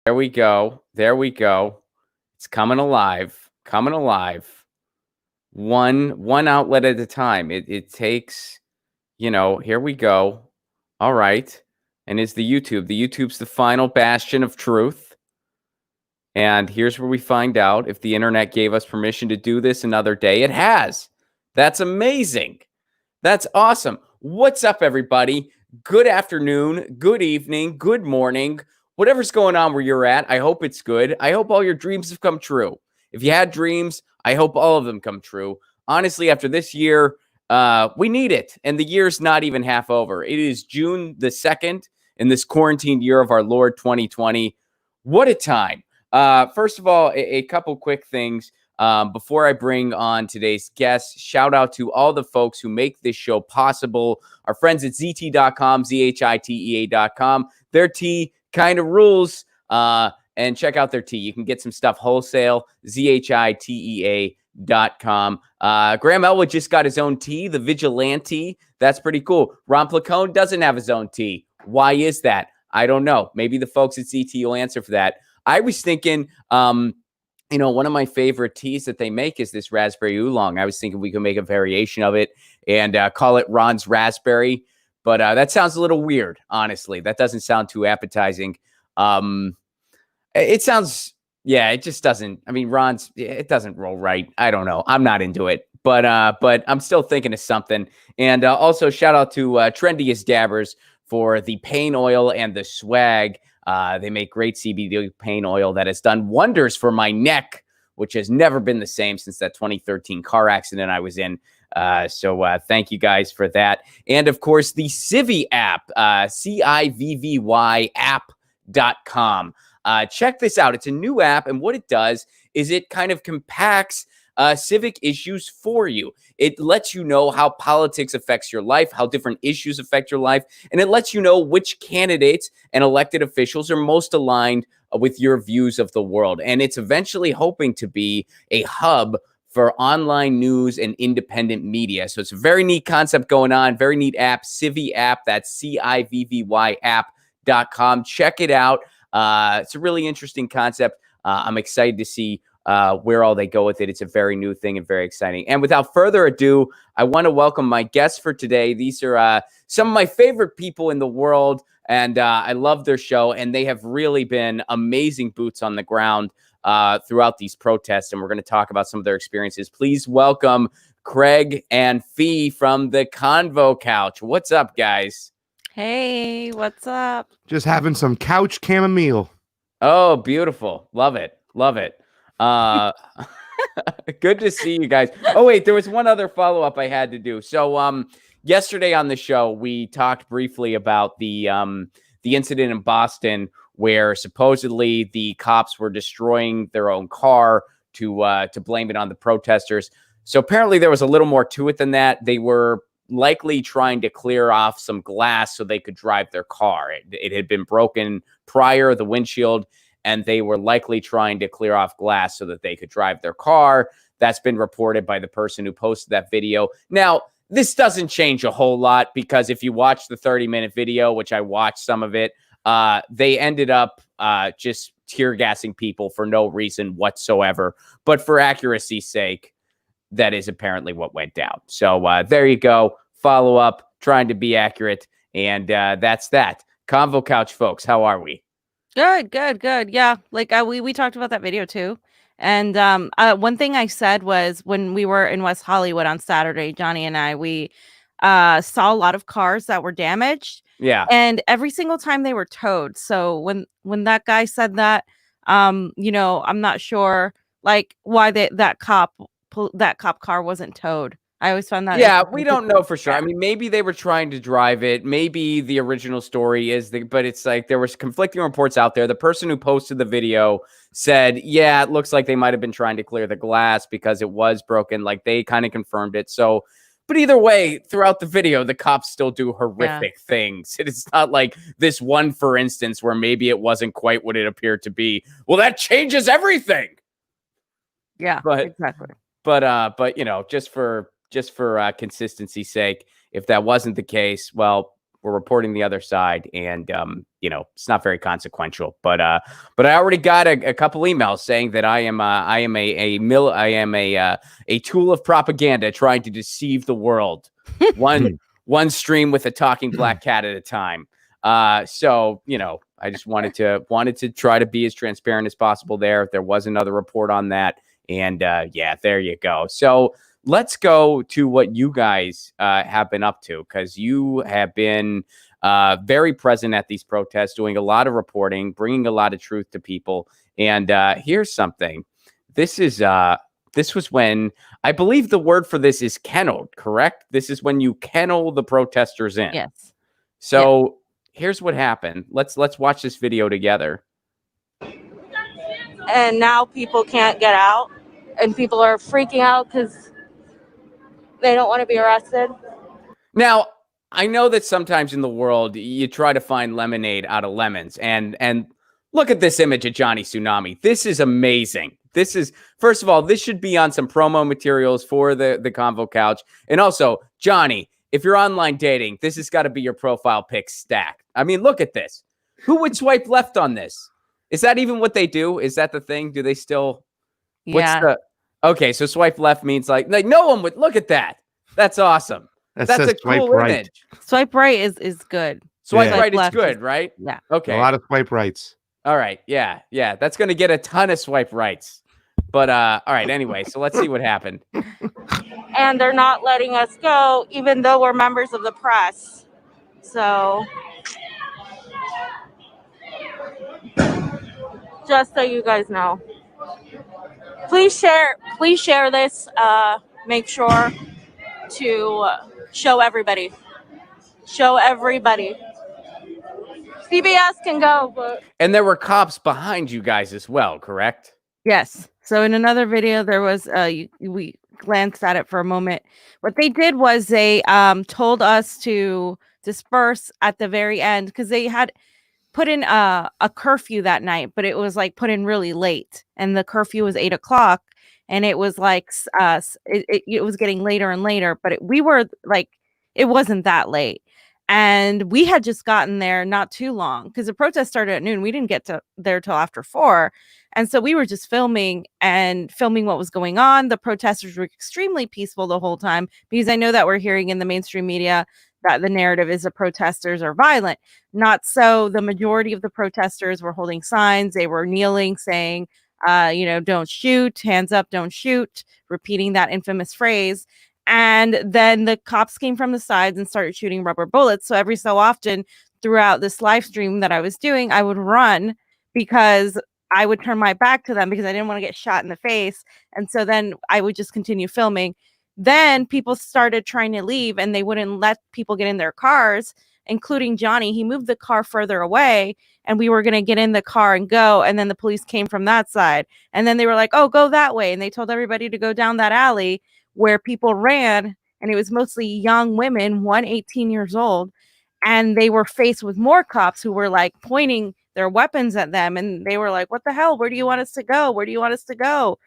There we go. There we go. It's coming alive. Coming alive. One outlet at a time. It takes, here we go. All right. And is the YouTube. The YouTube's the final bastion of truth. And here's where we find out if the internet gave us permission to do this another day. It has. That's amazing. That's awesome. What's up, everybody? Good afternoon, good evening, good morning, whatever's going on where you're at. I hope it's good. I hope all your dreams have come true. If you had dreams, I hope all of them come true. Honestly, after this year, we need it. And the year's not even half over. It is June the 2nd in this quarantine year of our Lord 2020. What a time. First of all, a couple quick things. Before I bring on today's guest, shout out to all the folks who make this show possible. Our friends at ZT.com, ZHITEA.com. Their tea kind of rules. And check out their tea. You can get some stuff wholesale, ZHITEA.com. Graham Elwood just got his own tea, the Vigilante. That's pretty cool. Ron Placone doesn't have his own tea. Why is that? I don't know. Maybe the folks at ZT will answer for that. I was thinking, one of my favorite teas that they make is this raspberry oolong. I was thinking we could make a variation of it and call it Ron's Raspberry. But that sounds a little weird, honestly. That doesn't sound too appetizing. It sounds, it just doesn't. I mean, it doesn't roll right. I don't know. I'm not into it. But I'm still thinking of something. And also shout out to Trendiest Dabbers for the pain oil and the swag. They make great CBD pain oil that has done wonders for my neck, which has never been the same since that 2013 car accident I was in. So thank you guys for that. And of course, the Civvy app, CIVVY app.com. Check this out. It's a new app. And what it does is it kind of compacts civic issues for you. It lets you know how politics affects your life, how different issues affect your life, and it lets you know which candidates and elected officials are most aligned with your views of the world. And it's eventually hoping to be a hub for online news and independent media. So it's a very neat concept going on, very neat app, Civvy app. That's CIVVY app.com. Check it out. It's a really interesting concept. I'm excited to see where all they go with it. It's a very new thing and very exciting. And without further ado, I want to welcome my guests for today. These are some of my favorite people in the world, and I love their show, and they have really been amazing boots on the ground throughout these protests, and we're going to talk about some of their experiences. Please welcome Craig and Fee from the Convo Couch. What's up, guys? Hey, what's up? Just having some couch chamomile. Oh, beautiful. Love it. Love it. Good to see you guys. Oh, wait, there was one other follow-up I had to do. So yesterday on the show, we talked briefly about the incident in Boston where supposedly the cops were destroying their own car to blame it on the protesters. So apparently there was a little more to it than that. They were likely trying to clear off some glass so they could drive their car. It had been broken prior, the windshield, and they were likely trying to clear off glass so that they could drive their car. That's been reported by the person who posted that video. Now, this doesn't change a whole lot because if you watch the 30-minute video, which I watched some of it, they ended up just tear gassing people for no reason whatsoever. But for accuracy's sake, that is apparently what went down. So there you go. Follow up, trying to be accurate. And that's that. Convo Couch folks, how are we? Good. Yeah, like we talked about that video too. And one thing I said was when we were in West Hollywood on Saturday, Johnny and I, we saw a lot of cars that were damaged. Yeah. And every single time they were towed. So when that guy said that, I'm not sure like why that cop car wasn't towed. I always found that. Yeah, we don't know for sure. I mean, maybe they were trying to drive it. Maybe the original story is but it's like there was conflicting reports out there. The person who posted the video said, yeah, it looks like they might have been trying to clear the glass because it was broken. Like they kind of confirmed it. So, but either way, throughout the video, the cops still do horrific things. It's not like this one, for instance, where maybe it wasn't quite what it appeared to be. Well, that changes everything. Yeah, exactly. But just for consistency's sake, if that wasn't the case, well, we're reporting the other side, and it's not very consequential. But I already got a couple emails saying that I am a tool of propaganda trying to deceive the world. One stream with a talking black cat at a time. So I just wanted to try to be as transparent as possible there. There was another report on that, and there you go. So let's go to what you guys have been up to, because you have been very present at these protests, doing a lot of reporting, bringing a lot of truth to people. And here's something. This was when, I believe the word for this is kenneled, correct? This is when you kennel the protesters in. Yes. So here's what happened. Let's watch this video together. And now people can't get out, and people are freaking out because they don't want to be arrested. Now, I know that sometimes in the world you try to find lemonade out of lemons, and look at this image of Johnny Tsunami. This is amazing. This is, first of all, this should be on some promo materials for the Convo Couch. And also, Johnny, if you're online dating, this has got to be your profile pic stack. I mean, look at this. Who would swipe left on this? Is that even what they do? Is that the thing? Do they still? Yeah. Okay, so swipe left means like no one would look at that. That's awesome. That's a cool image. Swipe right is good. Swipe right is good, right? Yeah. Okay. A lot of swipe rights. All right. Yeah. That's going to get a ton of swipe rights. But all right. Anyway, so let's see what happened. And they're not letting us go, even though we're members of the press. So just so you guys know, please share this. Make sure to show everybody. CBS can go, but... And there were cops behind you guys as well, correct? Yes. So in another video, there was we glanced at it for a moment. What they did was they told us to disperse at the very end, because they had put in a curfew that night, but it was like put in really late, and the curfew was 8 o'clock, and it was like it was getting later and later, but we were like, it wasn't that late. And we had just gotten there not too long, because the protest started at noon. We didn't get there till after 4. And so we were just filming what was going on. The protesters were extremely peaceful the whole time, because I know that we're hearing in the mainstream media that the narrative is the protesters are violent. Not so. The majority of the protesters were holding signs. They were kneeling, saying, don't shoot, hands up, don't shoot, repeating that infamous phrase. And then the cops came from the sides and started shooting rubber bullets. So every so often throughout this live stream that I was doing, I would run, because I would turn my back to them, because I didn't want to get shot in the face. And so then I would just continue filming. Then people started trying to leave, and they wouldn't let people get in their cars, including Johnny. He moved the car further away, and we were going to get in the car and go. And then the police came from that side. And then they were like, oh, go that way. And they told everybody to go down that alley where people ran. And it was mostly young women, 18 years old. And they were faced with more cops who were like pointing their weapons at them. And they were like, what the hell? Where do you want us to go? Where do you want us to go?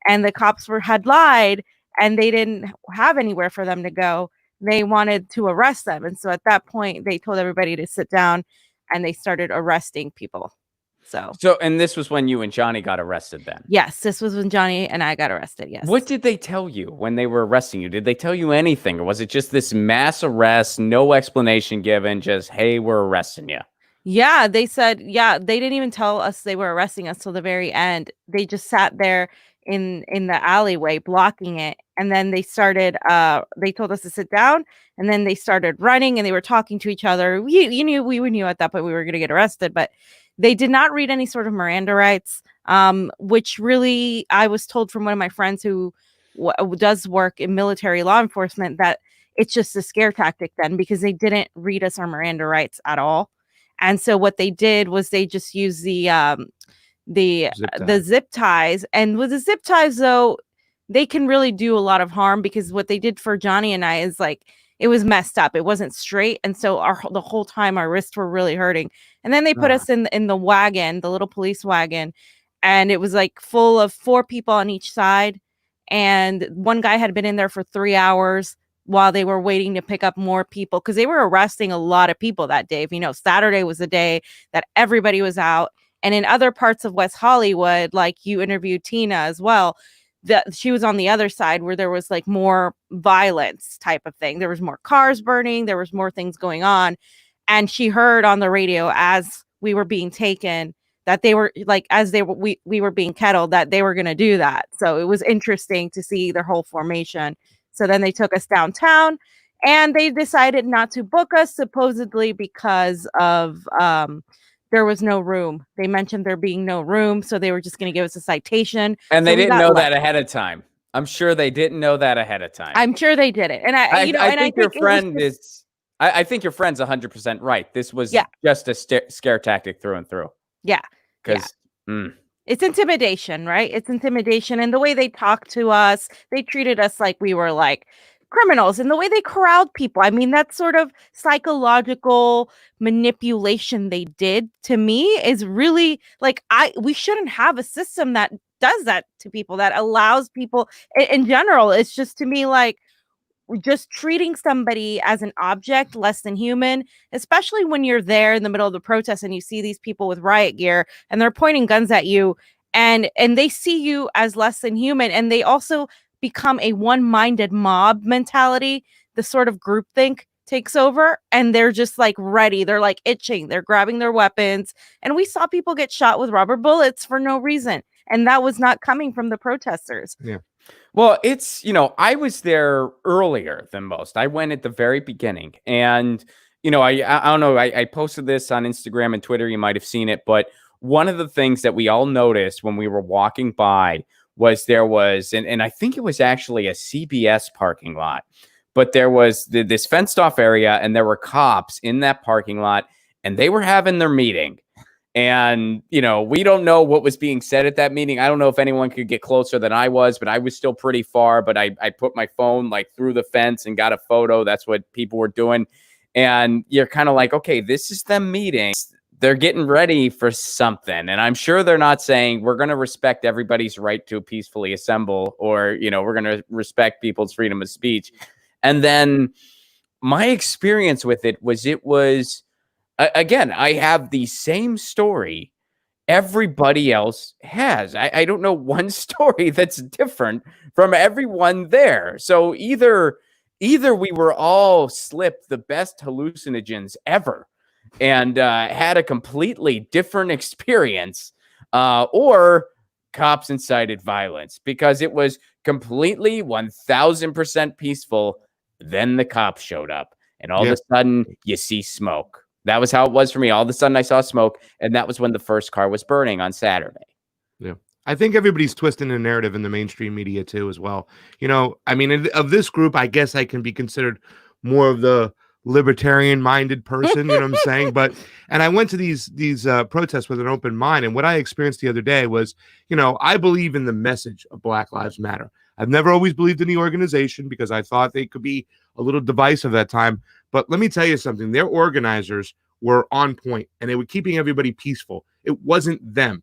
And the cops had lied, and they didn't have anywhere for them to go. They wanted to arrest them. And so at that point, they told everybody to sit down, and they started arresting people. So, and this was when you and Johnny got arrested then? Yes, this was when Johnny and I got arrested, yes. What did they tell you when they were arresting you? Did they tell you anything? Or was it just this mass arrest, no explanation given, just, hey, we're arresting you? Yeah, they said, they didn't even tell us they were arresting us till the very end. They just sat there in the alleyway blocking it. And then they started, they told us to sit down, and then they started running, and they were talking to each other. We knew at that point we were going to get arrested, but they did not read any sort of Miranda rights, which really, I was told from one of my friends who does work in military law enforcement that it's just a scare tactic then, because they didn't read us our Miranda rights at all. And so what they did was they just used the zip ties. And with the zip ties, though, they can really do a lot of harm, because what they did for Johnny and I is like, it was messed up. It wasn't straight. And so the whole time our wrists were really hurting. And then they put us in the wagon, the little police wagon. And it was like full of 4 people on each side. And one guy had been in there for 3 hours while they were waiting to pick up more people, because they were arresting a lot of people that day. If you know, Saturday was the day that everybody was out. And in other parts of West Hollywood, like you interviewed Tina as well, that she was on the other side where there was like more violence type of thing. There was more cars burning. There was more things going on. And she heard on the radio as we were being taken that they were like, as they were, we were being kettled, that they were going to do that. So it was interesting to see their whole formation. So then they took us downtown and they decided not to book us, supposedly because of, there was no room. They mentioned there being no room. So they were just going to give us a citation. And so they didn't know that ahead of time. I'm sure they didn't know that ahead of time. I'm sure they did it. And I think your friend is, I think your friend's 100% right. This was just a scare tactic through and through. Yeah. Because it's intimidation, right? It's intimidation. And the way they talked to us, they treated us like we were like criminals, and the way they corralled people. I mean, that sort of psychological manipulation they did to me is really like, we shouldn't have a system that does that to people, that allows people in general. It's just, to me, like, just treating somebody as an object, less than human, especially when you're there in the middle of the protest and you see these people with riot gear and they're pointing guns at you, and they see you as less than human, and they also become a one-minded mob mentality. The sort of groupthink takes over, and they're just like ready. They're like itching. They're grabbing their weapons, and we saw people get shot with rubber bullets for no reason, and that was not coming from the protesters. Yeah. Well, it's, I was there earlier than most. I went at the very beginning, and, I don't know, I posted this on Instagram and Twitter. You might have seen it, but one of the things that we all noticed when we were walking by was there was, and I think it was actually a CBS parking lot, but there was this fenced off area, and there were cops in that parking lot, and they were having their meeting. And, we don't know what was being said at that meeting. I don't know if anyone could get closer than I was, but I was still pretty far. But I put my phone like through the fence and got a photo. That's what people were doing. And you're kind of like, okay, this is them meeting. They're getting ready for something. And I'm sure they're not saying we're going to respect everybody's right to peacefully assemble, or, we're going to respect people's freedom of speech. And then my experience with it was, again, I have the same story everybody else has. I don't know one story that's different from everyone there. So either we were all slipped the best hallucinogens ever and had a completely different experience, or cops incited violence, because it was completely 1000% peaceful. Then the cops showed up, and all of a sudden you see smoke. That was how it was for me. All of a sudden I saw smoke, and that was when the first car was burning on Saturday. Yeah. I think everybody's twisting the narrative in the mainstream media too, as well. I mean, of this group, I guess I can be considered more of the libertarian-minded person, you know what I'm saying? And I went to these protests with an open mind, and what I experienced the other day was, I believe in the message of Black Lives Matter. I've never always believed in the organization because I thought they could be a little divisive at time. But let me tell you something. Their organizers were on point, and they were keeping everybody peaceful. It wasn't them.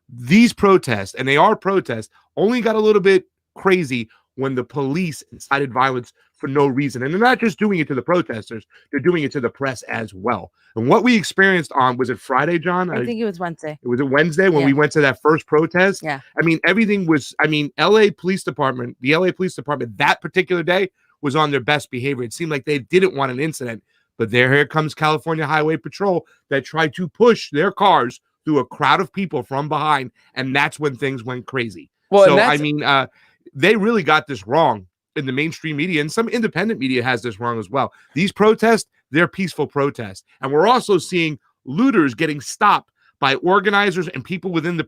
These protests, and they are protests, only got a little bit crazy when the police incited violence for no reason. And they're not just doing it to the protesters, they're doing it to the press as well. And what we experienced on, was it Friday, John? I think it was Wednesday. It was Wednesday when we went to that first protest? Yeah. I mean, everything was, the LA Police Department, that particular day was on their best behavior. It seemed like they didn't want an incident. But here comes California Highway Patrol that tried to push their cars through a crowd of people from behind, and that's when things went crazy. Well, so, they really got this wrong in the mainstream media, and some independent media has this wrong as well. These protests, they're peaceful protests. And we're also seeing looters getting stopped by organizers and people within the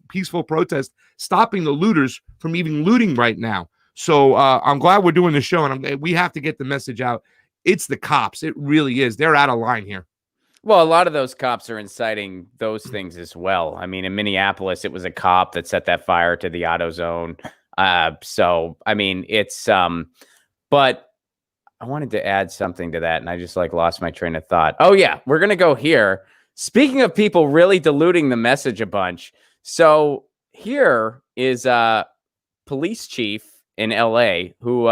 peaceful protest, stopping the looters from even looting right now. So I'm glad we're doing this show, and we have to get the message out. It's the cops. It really is. They're out of line here. Well, a lot of those cops are inciting those things as well. I mean, in Minneapolis, it was a cop that set that fire to the AutoZone. So, I mean, it's, but I wanted to add something to that, and I just lost my train of thought. Oh yeah, we're going to go here. Speaking of people really diluting the message a bunch. So here is, police chief in LA who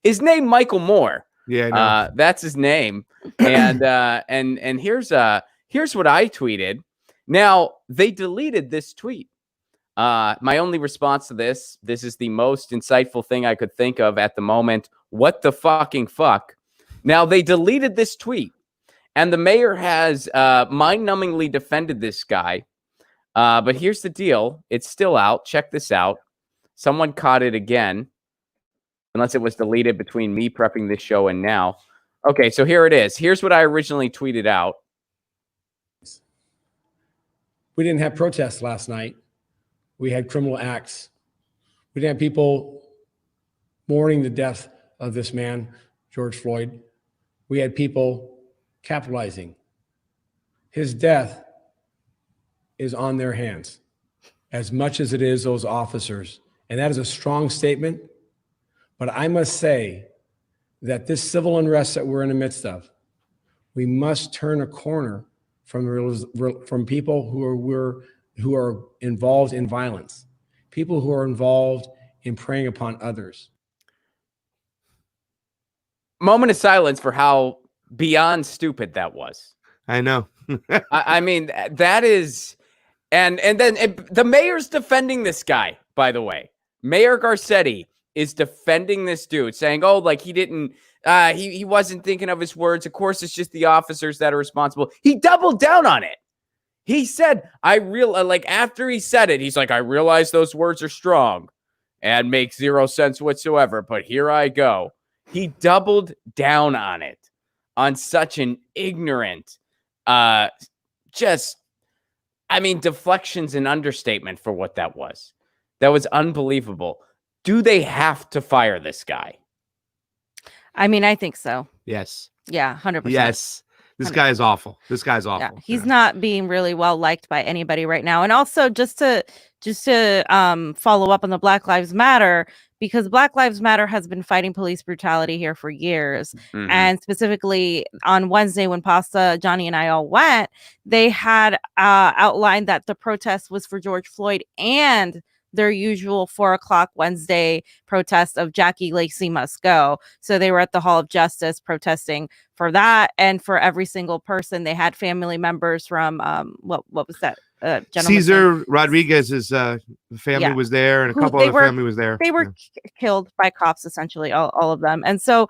is named Michael Moore. Yeah, I know. That's his name. And here's what I tweeted. Now, they deleted this tweet. My only response to this is the most insightful thing I could think of at the moment. What the fucking fuck? Now, they deleted this tweet, and the mayor has mind-numbingly defended this guy. But here's the deal. It's still out. Check this out. Someone caught it again, unless it was deleted between me prepping this show and now. Okay, so here it is. Here's what I originally tweeted out. We didn't have protests last night. We had criminal acts. We didn't have people mourning the death of this man, George Floyd. We had people capitalizing. His death is on their hands as much as it is those officers. And that is a strong statement. But I must say that this civil unrest that we're in the midst of, we must turn a corner from people who are involved in violence, people who are involved in preying upon others. Moment of silence for how beyond stupid that was. I know. I mean, that is, and then the mayor's defending this guy, by the way. Mayor Garcetti is defending this dude, saying, oh, like he didn't, he wasn't thinking of his words. Of course, it's just the officers that are responsible. He doubled down on it. He said, after he said it, he's like, I realize those words are strong and make zero sense whatsoever, but here I go. He doubled down on it, on such an ignorant, deflection's an understatement for what that was. That was unbelievable. Do they have to fire this guy? I mean, I think so. Yes. Yeah, 100%. Yes. This guy is awful. This guy's awful. Yeah, he's not being really well liked by anybody right now. And also just to follow up on the Black Lives Matter, because Black Lives Matter has been fighting police brutality here for years. Mm-hmm. And specifically on Wednesday when Pasta, Johnny, and I all went, they had outlined that the protest was for George Floyd and their usual 4:00 Wednesday protest of Jackie Lacey must go. So they were at the Hall of Justice protesting for that, and for every single person. They had family members from what was that? Cesar Rodriguez's family was there, and a couple other family was there. They were killed by cops, essentially, all of them. And so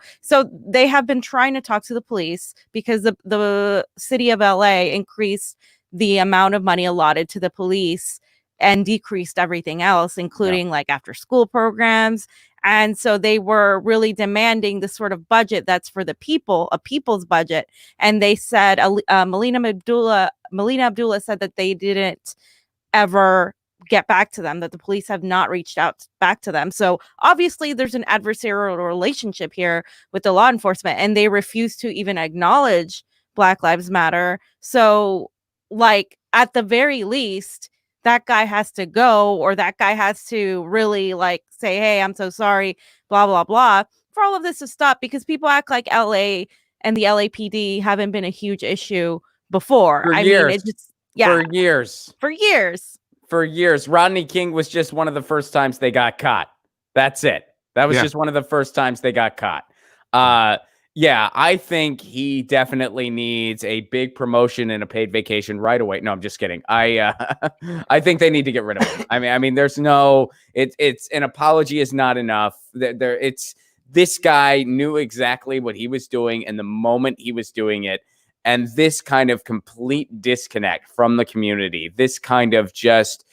they have been trying to talk to the police because the city of LA increased the amount of money allotted to the police and decreased everything else, including like after school programs. And so they were really demanding the sort of budget that's for the people, a people's budget. And they said, Melina Abdullah said that they didn't ever get back to them, that the police have not reached out back to them. So obviously there's an adversarial relationship here with the law enforcement, and they refuse to even acknowledge Black Lives Matter. So like at the very least, that guy has to go, or that guy has to really like say, hey, I'm so sorry, blah, blah, blah, for all of this to stop, because people act like LA and the LAPD haven't been a huge issue before. For years. Rodney King was just one of the first times they got caught. That's it. That was just one of the first times they got caught. Yeah, I think he definitely needs a big promotion and a paid vacation right away. No, I'm just kidding. I think they need to get rid of him. I mean, there's no, it's an apology is not enough. This guy knew exactly what he was doing and the moment he was doing it. And this kind of complete disconnect from the community, this kind of just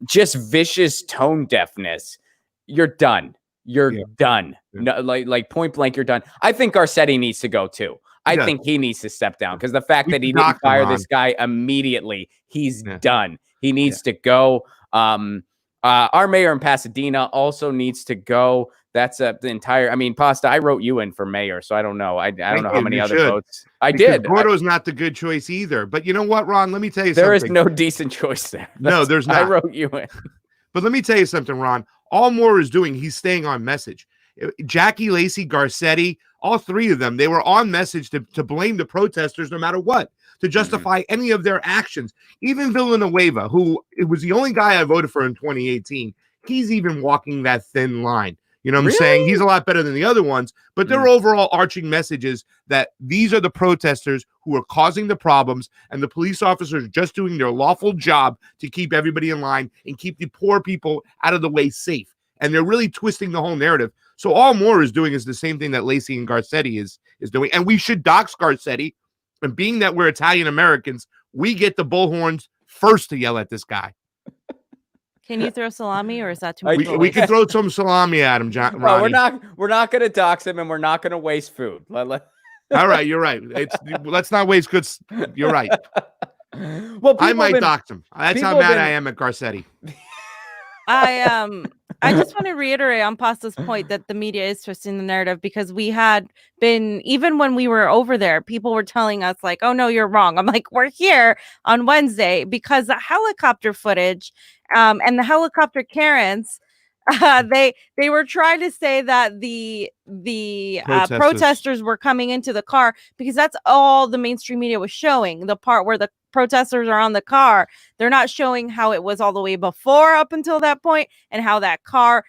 vicious tone deafness, you're done. You're done. No, like point blank, you're done. I think Garcetti needs to go too. I think he needs to step down, because the fact that he didn't fire this guy immediately, he's done. He needs to go. Our mayor in Pasadena also needs to go. That's the entire. I mean, Pasta, I wrote you in for mayor, so I don't know. I don't know how many other votes. I did. Gordo's not the good choice either. But you know what, Ron? Let me tell you something. There is no decent choice there. No, there's not. I wrote you in. But let me tell you something, Ron. All Moore is doing, he's staying on message. Jackie Lacey, Garcetti, all three of them, they were on message to blame the protesters no matter what, to justify any of their actions. Even Villanueva, who it was the only guy I voted for in 2018, he's even walking that thin line. You know what I'm saying? He's a lot better than the other ones, but their overall arching message is that these are the protesters who are causing the problems, and the police officers are just doing their lawful job to keep everybody in line and keep the poor people out of the way safe. And they're really twisting the whole narrative. So all Moore is doing is the same thing that Lacey and Garcetti is doing. And we should dox Garcetti. And being that we're Italian Americans, we get the bullhorns first to yell at this guy. Can you throw salami, or is that too much? We can throw some salami at him, John. No, we're not going to dox him, and we're not going to waste food. All right, you're right. Let's not waste good. You're right. Well, I might dox him. That's how mad I am at Garcetti. I just want to reiterate on Pasta's point that the media is twisting the narrative, because we had been, even when we were over there, people were telling us like, oh no, you're wrong. I'm like, we're here on Wednesday because the helicopter footage and the helicopter Karens, they were trying to say that the protesters were coming into the car, because that's all the mainstream media was showing, the part where the protesters are on the car. They're not showing how it was all the way before, up until that point, and how that car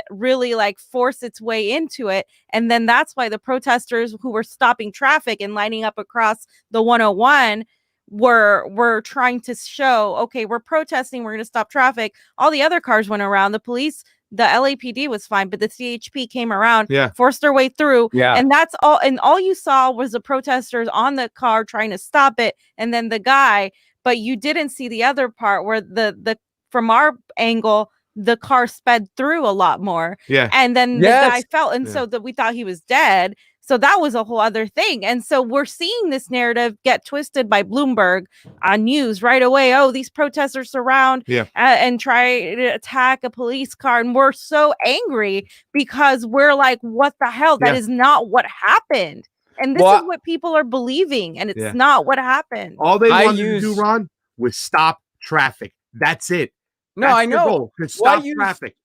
really like forced its way into it. And then that's why the protesters who were stopping traffic and lining up across the 101 were trying to show, okay, we're protesting, we're going to stop traffic. All the other cars went around. The police, the LAPD was fine, but the CHP came around, forced their way through. And that's all. And all you saw was the protesters on the car trying to stop it. And then the guy, but you didn't see the other part where the from our angle, the car sped through a lot more. And then the guy fell. And so that we thought he was dead. So that was a whole other thing. And so we're seeing this narrative get twisted by Bloomberg on news right away. Oh, these protesters surround and try to attack a police car. And we're so angry because we're like, what the hell? That is not what happened. And this is what people are believing. And it's not what happened. All they wanted to do, Ron, was stop traffic. That's it. That's I know. Stop traffic.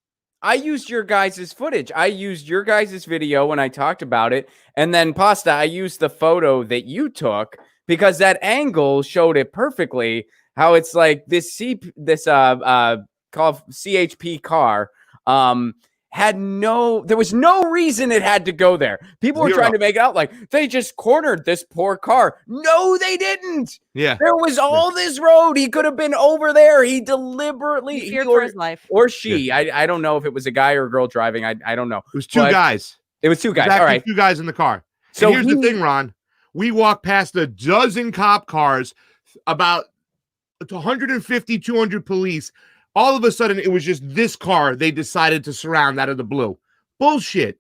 I used your guys' footage. I used your guys' video when I talked about it. And then, Pasta, I used the photo that you took because that angle showed it perfectly, how it's like this called CHP car there was no reason it had to go there. People were trying to make it out like they just cornered this poor car. No, they didn't. There was all this road. He could have been over there. He deliberately feared for his life. Or she. I don't know if it was a guy or a girl driving. I don't know. It was two guys. It was two guys. Exactly, all right. 2 guys in the car. So here's the thing, Ron. We walked past a dozen cop cars, about 150, 200 police. All of a sudden, it was just this car they decided to surround out of the blue. Bullshit.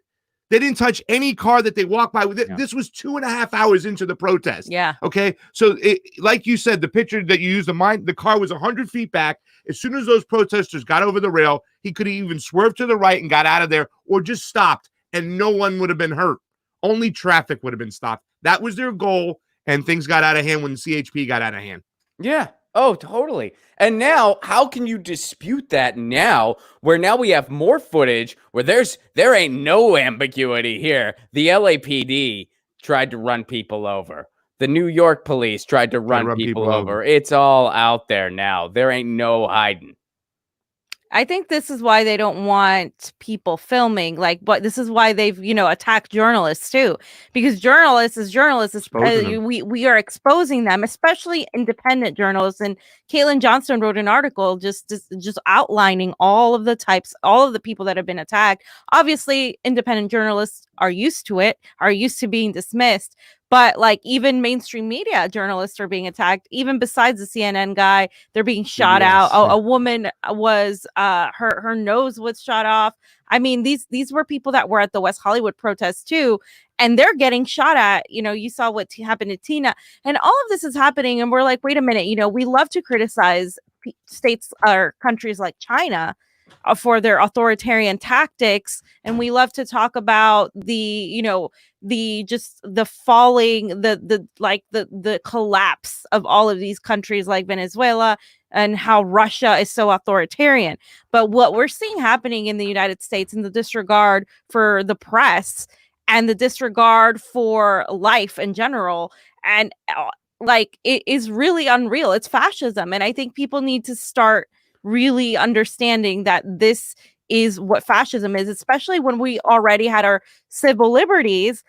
They didn't touch any car that they walked by. This was 2.5 hours into the protest. Okay. So, like you said, the picture that you used of mine, the car was 100 feet back. As soon as those protesters got over the rail, he could have even swerved to the right and got out of there, or just stopped, and no one would have been hurt. Only traffic would have been stopped. That was their goal, and things got out of hand when the CHP got out of hand. Yeah. Oh, totally. And now, how can you dispute that now, where now we have more footage where there ain't no ambiguity here? The LAPD tried to run people over. The New York police tried to run people over. It's all out there now. There ain't no hiding. I think this is why they don't want people filming. But this is why they've, attacked journalists too, because journalists, we are exposing them, especially independent journalists. And Caitlin Johnston wrote an article just outlining all of the people that have been attacked. Obviously, independent journalists are used to it, are used to being dismissed. But even mainstream media journalists are being attacked. Even besides the CNN guy, they're being shot out. A woman was her nose was shot off. I mean, these were people that were at the West Hollywood protest too, and they're getting shot at. You saw what happened to Tina, and all of this is happening. And we're like, wait a minute. We love to criticize states or countries like China for their authoritarian tactics, and we love to talk about the collapse of all of these countries like Venezuela and how Russia is so authoritarian. But what we're seeing happening in the United States, and the disregard for the press and the disregard for life in general, and it is really unreal. It's fascism, and I think people need to start really understanding that this is what fascism is, especially when we already had our civil liberties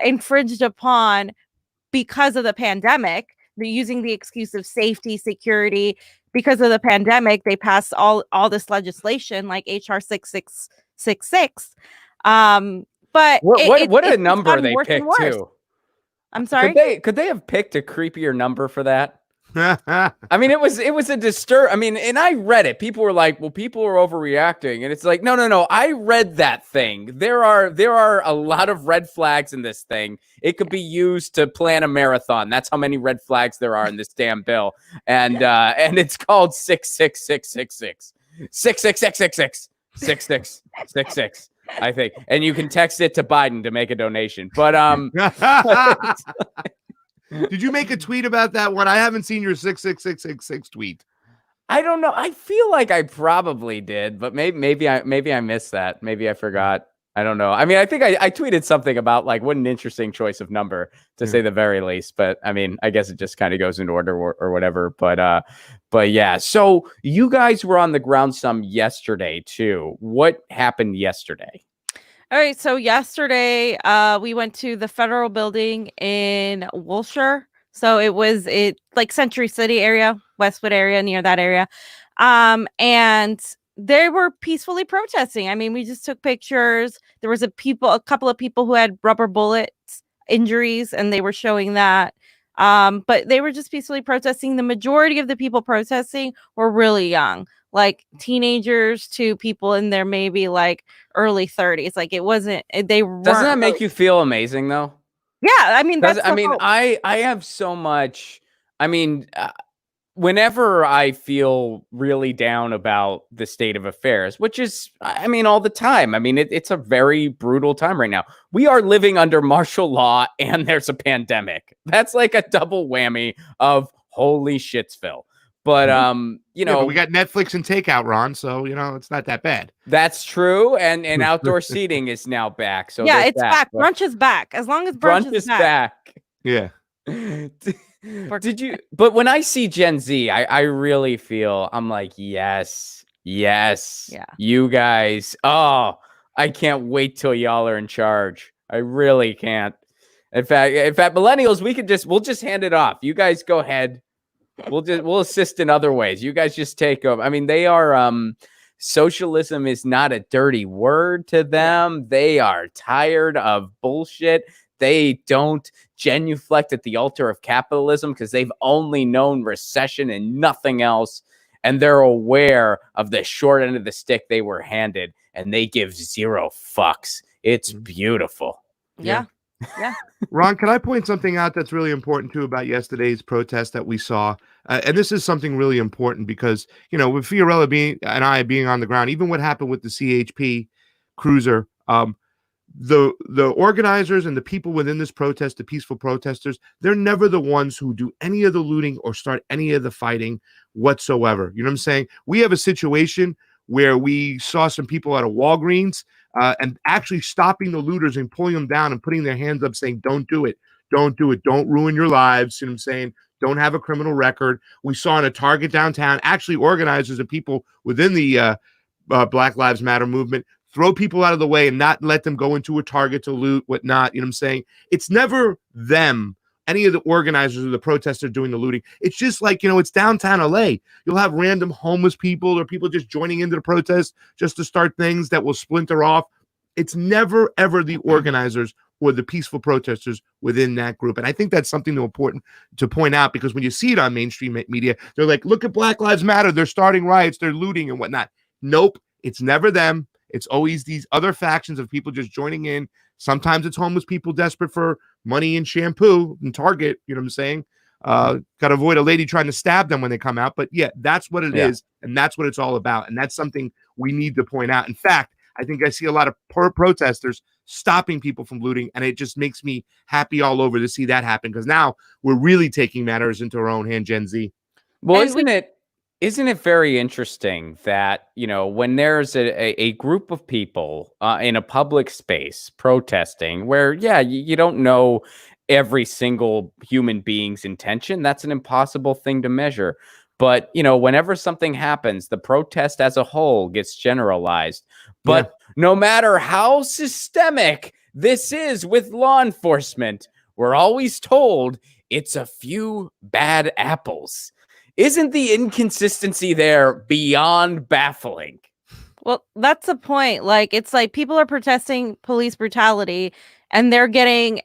infringed upon because of the pandemic. They're using the excuse of safety, security. Because of the pandemic, they passed all this legislation like HR 6666. But what a it's number gotten they worse and picked worse. too. I'm sorry. Could they have picked a creepier number for that? I mean, it was a disturb. I mean, and I read it. People were like, "Well, people are overreacting," and it's like, no. I read that thing. There are a lot of red flags in this thing. It could be used to plan a marathon. That's how many red flags there are in this damn bill. And it's called 66666 66666 6666. I think, and you can text it to Biden to make a donation. But Did you make a tweet about that one? I haven't seen your 66666 tweet. I don't know. I feel like I probably did, but maybe I missed that. Maybe I forgot. I don't know. I mean, I think I tweeted something about like what an interesting choice of number to say the very least. But I mean, I guess it just kind of goes in order or whatever. But yeah. So you guys were on the ground some yesterday too. What happened yesterday? All right, so yesterday we went to the federal building in Wilshire. So it was like Century City area, Westwood area, near that area. And they were peacefully protesting. I mean, we just took pictures. There was a couple of people who had rubber bullets injuries, and they were showing that. But they were just peacefully protesting. The majority of the people protesting were really young, like teenagers to people in their maybe like early 30s. Like it wasn't, they weren't. Doesn't that make you feel amazing though? Yeah, I mean, I have so much. I mean, whenever I feel really down about the state of affairs, which is, I mean, all the time. I mean, it's a very brutal time right now. We are living under martial law and there's a pandemic. That's like a double whammy of holy shitsville. But, but we got Netflix and takeout, Ron. So, it's not that bad. That's true. And outdoor seating is now back. So yeah, it's back. Brunch is back. As long as brunch is back. Yeah. But when I see Gen Z, I really feel, I'm like, yes, yeah, you guys. Oh, I can't wait till y'all are in charge. I really can't. In fact, millennials, we'll just hand it off. You guys go ahead. We'll assist in other ways. You guys just take over. I mean, they are, socialism is not a dirty word to them. They are tired of bullshit. They don't genuflect at the altar of capitalism because they've only known recession and nothing else. And they're aware of the short end of the stick they were handed, and they give zero fucks. It's beautiful. Yeah. Ron, can I point something out that's really important too about yesterday's protest that we saw? And this is something really important because, with Fiorella and I being on the ground, even what happened with the CHP cruiser, the organizers and the people within this protest, the peaceful protesters, they're never the ones who do any of the looting or start any of the fighting whatsoever. You know what I'm saying? We have a situation where we saw some people at a Walgreens and actually stopping the looters and pulling them down and putting their hands up saying, don't do it. Don't do it. Don't ruin your lives. You know what I'm saying? Don't have a criminal record. We saw in a Target downtown, actually organizers and people within the Black Lives Matter movement throw people out of the way and not let them go into a Target to loot, whatnot. You know what I'm saying? It's never them, any of the organizers or the protesters doing the looting. It's just like, it's downtown LA. You'll have random homeless people or people just joining into the protest just to start things that will splinter off. It's never, ever the organizers or the peaceful protesters within that group. And I think that's something important to point out because when you see it on mainstream media, they're like, look at Black Lives Matter. They're starting riots. They're looting and whatnot. Nope. It's never them. It's always these other factions of people just joining in. Sometimes it's homeless people desperate for money and shampoo and Target. You know what I'm saying? Got to avoid a lady trying to stab them when they come out. But yeah, that's what it is. And that's what it's all about. And that's something we need to point out. In fact, I think I see a lot of protesters stopping people from looting. And it just makes me happy all over to see that happen because now we're really taking matters into our own hand, Gen Z. Well, isn't it very interesting that, when there's a group of people in a public space protesting where, you don't know every single human being's intention. That's an impossible thing to measure. But, whenever something happens, the protest as a whole gets generalized. But no matter how systemic this is with law enforcement, we're always told it's a few bad apples. Isn't the inconsistency there beyond baffling? Well, that's the point. Like, it's like people are protesting police brutality and they're getting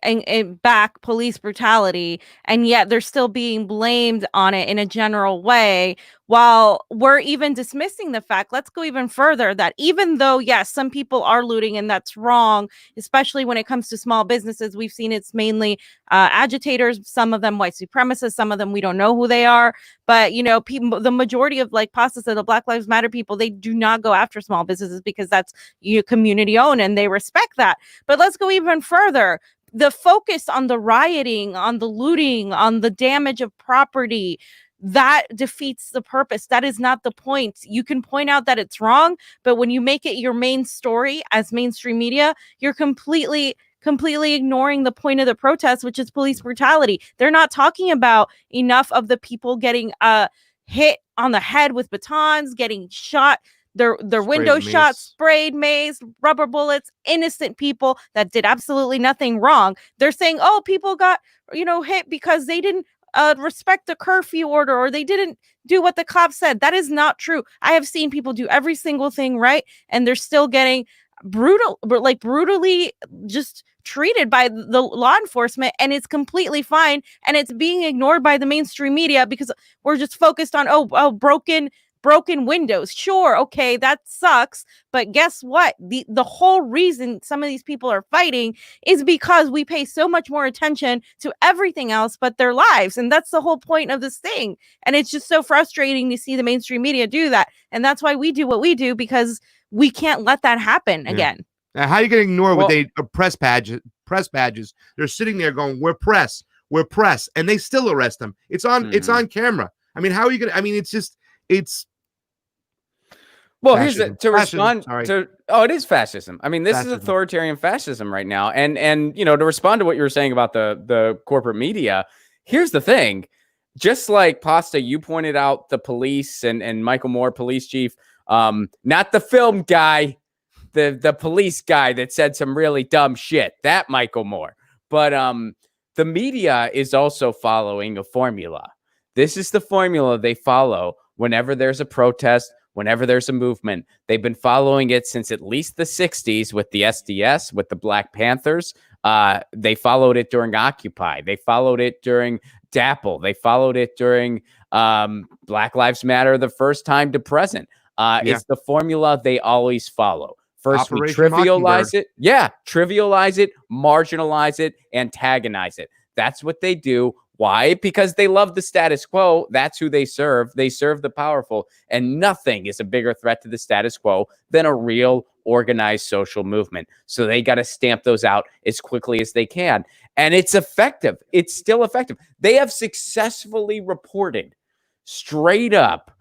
back police brutality, and yet they're still being blamed on it in a general way, while we're even dismissing the fact, let's go even further, that even though, yes, some people are looting and that's wrong, especially when it comes to small businesses, we've seen it's mainly agitators, some of them white supremacists, some of them we don't know who they are. But, people, the majority of like Pasta said, the Black Lives Matter people, they do not go after small businesses because that's community owned and they respect that. But let's go even further. The focus on the rioting, on the looting, on the damage of property, that defeats the purpose. That is not the point. You can point out that it's wrong, but when you make it your main story as mainstream media, you're completely ignoring the point of the protest, which is police brutality. They're not talking about enough of the people getting hit on the head with batons, getting shot, their window shots, sprayed, mace, rubber bullets, innocent people that did absolutely nothing wrong. They're saying, oh, people got, hit because they didn't respect the curfew order or they didn't do what the cops said. That is not true. I have seen people do every single thing right, and they're still getting brutally just treated by the law enforcement, and it's completely fine, and it's being ignored by the mainstream media because we're just focused on broken windows. Sure, okay, that sucks, but guess what? The whole reason some of these people are fighting is because we pay so much more attention to everything else but their lives, and that's the whole point of this thing. And it's just so frustrating to see the mainstream media do that, and that's why we do what we do, because we can't let that happen again. Now, how are you going to ignore what they press badges? They're sitting there going, we're press, and they still arrest them. It's on camera. I mean, how are you going to? I mean, it's. Well, fascism. It is fascism. I mean, this is authoritarian fascism right now. And to respond to what you were saying about the corporate media, here's the thing. Just like Pasta, you pointed out the police and Michael Moore, police chief, not the film guy, the police guy that said some really dumb shit, that Michael Moore. But the media is also following a formula. This is the formula they follow whenever there's a protest, whenever there's a movement. They've been following it since at least the 60s with the SDS, with the Black Panthers. They followed it during Occupy. They followed it during DAPL. They followed it during Black Lives Matter, the first time to present. It's the formula they always follow. First, we trivialize it. Yeah, trivialize it, marginalize it, antagonize it. That's what they do. Why? Because they love the status quo. That's who they serve. They serve the powerful. And nothing is a bigger threat to the status quo than a real organized social movement. So they got to stamp those out as quickly as they can. And it's effective. It's still effective. They have successfully reported straight up.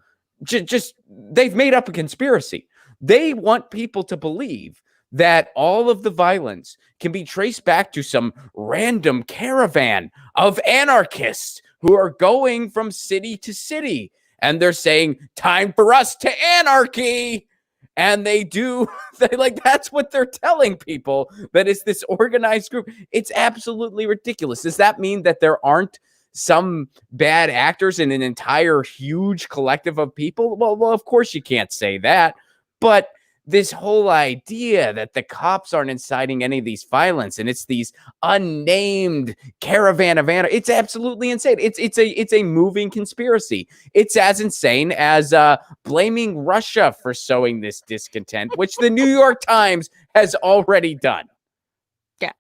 They've made up a conspiracy. They want people to believe that all of the violence can be traced back to some random caravan of anarchists who are going from city to city. And they're saying, time for us to anarchy. And that's what they're telling people, that it's this organized group. It's absolutely ridiculous. Does that mean that there aren't some bad actors in an entire huge collective of people? Well, of course you can't say that. But this whole idea that the cops aren't inciting any of these violence and it's these unnamed caravan of anarchists, it's absolutely insane. It's a moving conspiracy. It's as insane as blaming Russia for sowing this discontent, which the New York Times has already done. Yeah.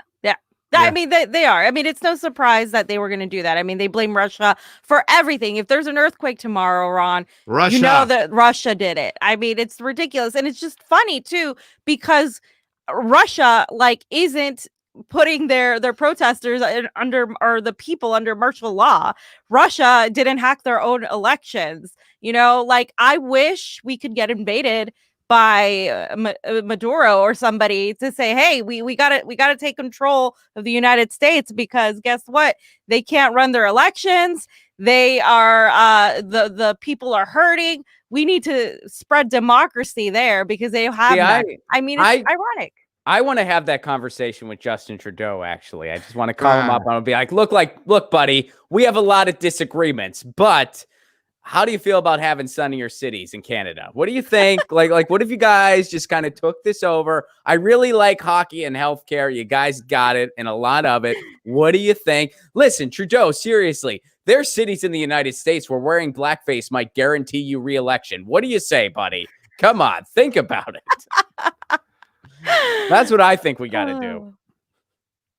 I mean, they are. I mean, it's no surprise that they were going to do that. I mean, they blame Russia for everything. If there's an earthquake tomorrow, Ron, you know that Russia did it. I mean, it's ridiculous. And it's just funny, too, because Russia, isn't putting their protesters or the people under martial law. Russia didn't hack their own elections. I wish we could get invaded by Maduro or somebody to say, hey, we gotta take control of the United States, because guess what? They can't run their elections. They are the people are hurting. We need to spread democracy there because they have none. I mean, it's ironic. I want to have that conversation with Justin Trudeau, actually. I just want to call him up and be like, look, buddy, we have a lot of disagreements, but how do you feel about having sunnier cities in Canada? What do you think? like, what if you guys just kind of took this over? I really like hockey and healthcare. You guys got it and a lot of it. What do you think? Listen, Trudeau, seriously, there's cities in the United States where wearing blackface might guarantee you re-election. What do you say, buddy? Come on, think about it. That's what I think we got to do.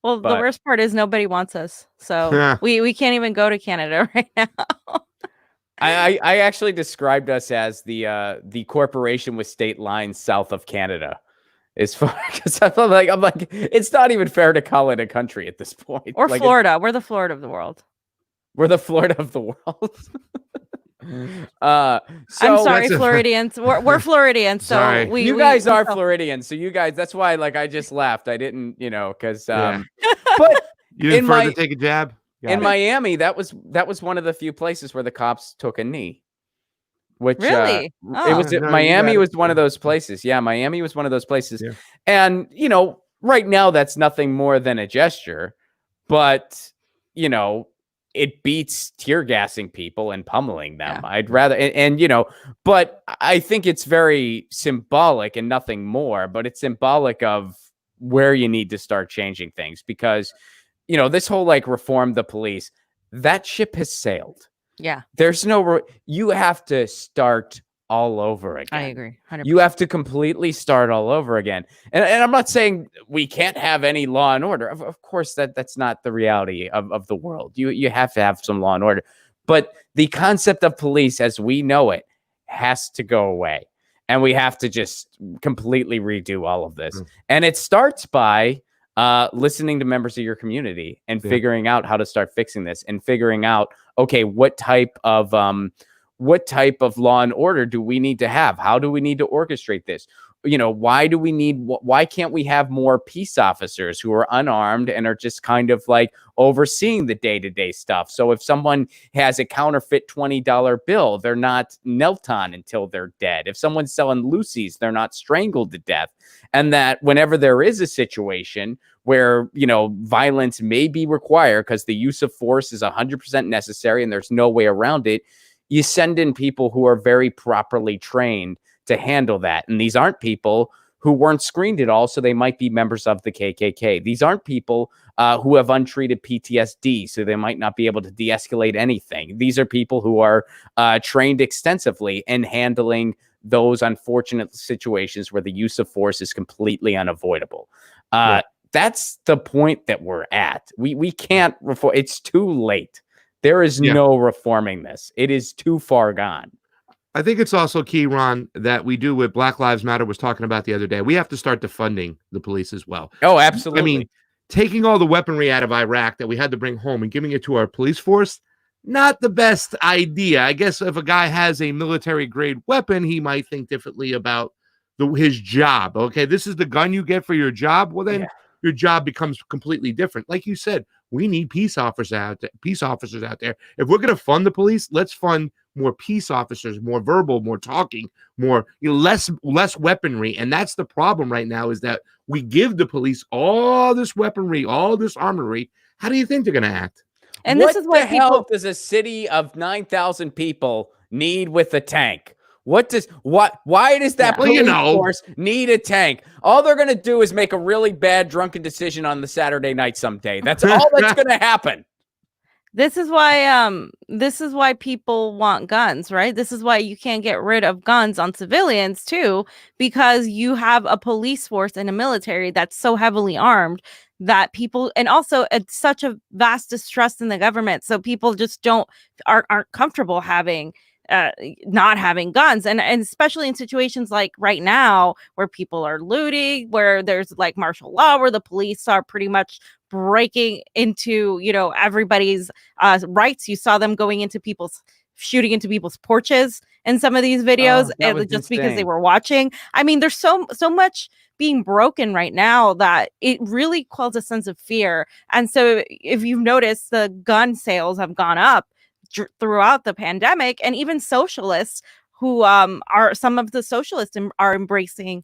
Well, the worst part is nobody wants us. So we can't even go to Canada right now. I actually described us as the corporation with state lines south of Canada. As far because I'm like, it's not even fair to call it a country at this point. Or like Florida. We're the Florida of the world. We're the Florida of the world. I'm sorry, Floridians. We're Floridians, so you guys are Floridians. So you guys, that's why I just laughed. I didn't, because but you didn't further take a jab. In Miami, that was one of the few places where the cops took a knee. Which really? It was Miami was one of those places. Yeah, Miami was one of those places. Yeah. And right now that's nothing more than a gesture, but it beats tear gassing people and pummeling them. Yeah. I'd rather, but I think it's very symbolic and nothing more, but it's symbolic of where you need to start changing things because, this whole reform the police, that ship has sailed. Yeah. There's you have to start all over again. I agree. 100%. You have to completely start all over again. And I'm not saying we can't have any law and order. Of course, that's not the reality of the world. You have to have some law and order. But the concept of police as we know it has to go away. And we have to just completely redo all of this. And it starts by listening to members of your community and figuring out how to start fixing this and figuring out, okay, what type of law and order do we need to have? How do we need to orchestrate this? Why can't we have more peace officers who are unarmed and are just kind of overseeing the day-to-day stuff? So if someone has a counterfeit $20 bill, they're not knelt on until they're dead. If someone's selling loosies, they're not strangled to death. And that whenever there is a situation where, violence may be required because the use of force is 100% necessary and there's no way around it, you send in people who are very properly trained to handle that. And these aren't people who weren't screened at all, so they might be members of the KKK. These aren't people who have untreated PTSD, so they might not be able to de-escalate anything. These are people who are trained extensively in handling those unfortunate situations where the use of force is completely unavoidable. That's the point that we're at. We can't reform. It's too late. There is no reforming this. It is too far gone. I think it's also key, Ron, that we do what Black Lives Matter was talking about the other day. We have to start defunding the police as well. Oh, absolutely. I mean, taking all the weaponry out of Iraq that we had to bring home and giving it to our police force, not the best idea. I guess if a guy has a military-grade weapon, he might think differently about his job. Okay, this is the gun you get for your job. Well, then your job becomes completely different. Like you said, we need peace officers out there. If we're going to fund the police, let's fund more peace officers, more verbal, more talking, more less weaponry. And that's the problem right now is that we give the police all this weaponry, all this armory. How do you think they're going to act? And this is what hell does a city of 9,000 people need with a tank? Why does that police force need a tank? All they're going to do is make a really bad drunken decision on the Saturday night someday. That's all that's going to happen. This is why people want guns, right? This is why you can't get rid of guns on civilians too, because you have a police force and a military that's so heavily armed that people, and also it's such a vast distrust in the government. So people just aren't comfortable having not having guns, and especially in situations like right now where people are looting, where there's martial law, where the police are pretty much breaking into everybody's rights. You saw them shooting into people's porches in some of these videos, and just because they were watching. I mean, there's so much being broken right now that it really quells a sense of fear. And so if you've noticed, the gun sales have gone up throughout the pandemic, and even socialists who are some of the socialists are embracing